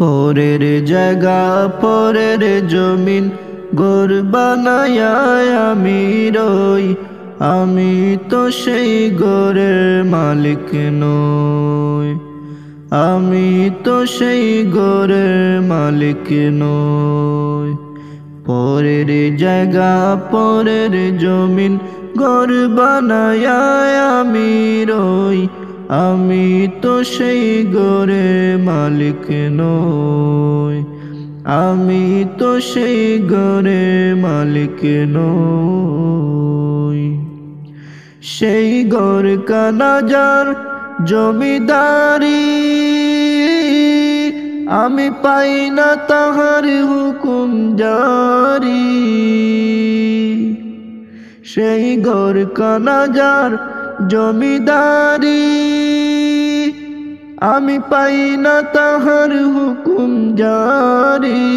পরের জায়গা পরের জমিন ঘর বানায়া আমি রই, আমি তো সেই ঘরের মালিক নই, আমি তো সেই ঘরের মালিক নই। পরের জায়গা পরের জমিন ঘর বানায়া আমি রই, আমি তো সেই ঘরের মালিক নই, আমি তো সেই ঘরের মালিক নই। সেই ঘর কানা যার জমিদারি, আমি পাই না তাহার হুকুম জারি। সেই ঘর কানা যার জমিদারি, আমি পাই না তাহার হুকুম জারি।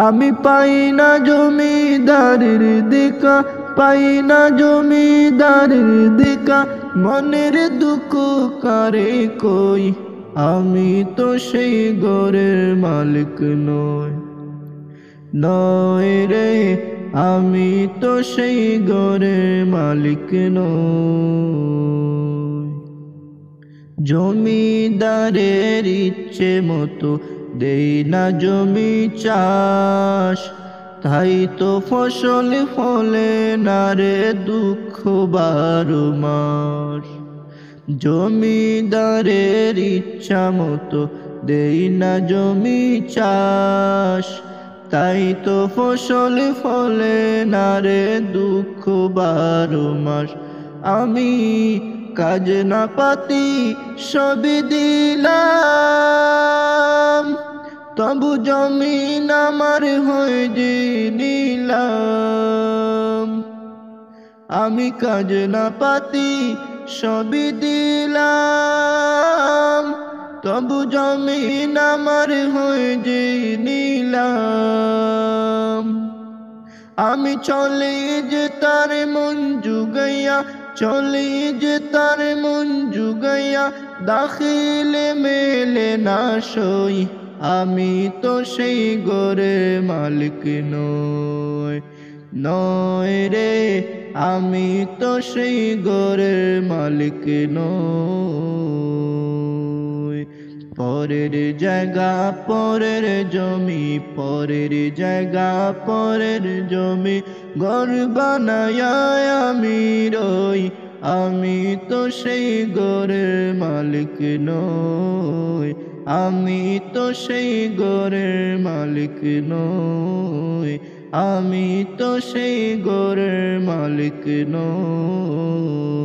আমি পাই না জমিদারের দেখা, পাই না জমিদারের দেখা, মনের দুঃখ কারে কই, আমি তো সেই ঘরের মালিক নই, নয় রে আমি তো সেই ঘরের মালিক নই। জমিদারের ইচ্ছে মতো দেই না জমি চাষ, তাই তো ফসল ফলে না রে দুঃখ 12 মাস। জমিদারের ইচ্ছা মতো দেই না জমি চাষ, তাই তো ফসল ফলে না রে দুঃখ 12 মাস। আমি কাজ না পাতি সবই দিলাম, তবু জমিন আমার হয়ে যে নিলাম। আমি কাজ না পাতি সবই দিলাম, তবু জমিন আমার হয়ে যে নিলাম। আমি চলে যে তার মন জুগাইয়া, চলে যে তার মন জুগাইয়া, দাখিলে মেলে না সই, আমি তো সেই ঘরের মালিক নই, নয় রে আমি তো সেই ঘরের মালিক নই। পরের জায়গা পরের জমি, পরের জায়গা পরের জমি ঘর বানায়া আমি রই, আমি তো সেই ঘরের মালিক নই, আমি তো সেই ঘরের মালিক নই, আমি তো সেই ঘরের মালিক নই।